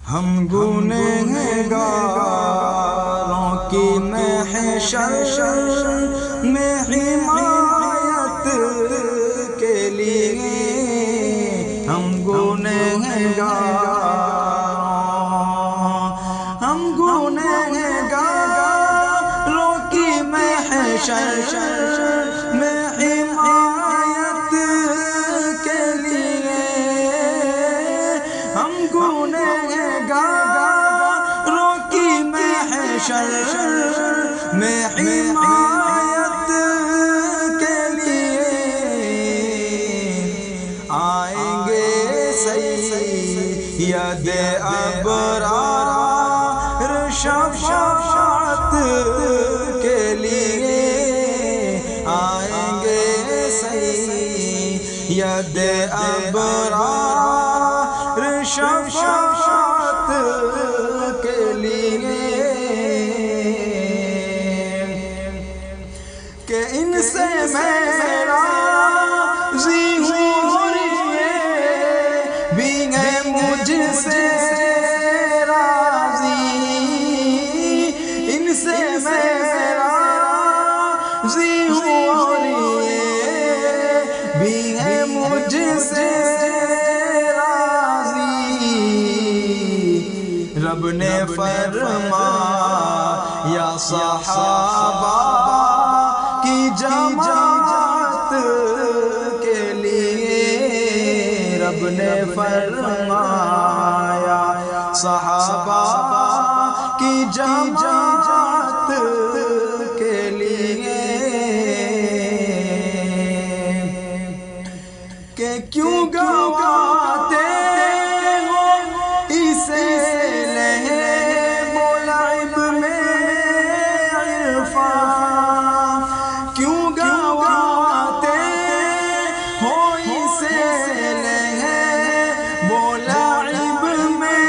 ہم گنہگاروں کی محشر میں حمایت کے لیے، ہم گنہگاروں کی محشر میں حمایت کے لیے، ہم گنہگاروں کی محشر میں حمایت کے لیے آئیں گے سید ابرار شفاعت کے لیے، آئیں گے سید ابرار شفاعت کے لیے، کہ ان سے میرا راضی بھی ہے مجھ سے راضی، ان سے میرا راضی بھی ہے مجھ سے راضی، رب نے فرمایا صحابہ کی جماعت کے لیے، رب نے فرمایا صحابہ کی جماعت کے لیے، کہ کیوں گواتے ہو اسے لہب و لعب میں عرفان، کیوں گواتے ہو اسے لہب و لعب میں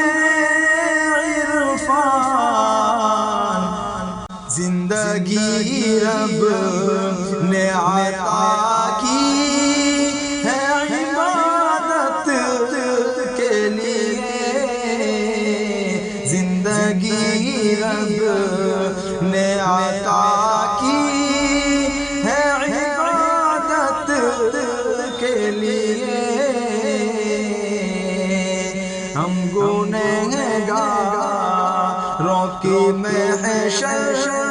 عرفان، زندگی رب نے عطا کی ہے عبادت کے لیے، زندگی رب نے عطا کی ہے عبادت کے لیے، ہم گنہگاروں کی محشر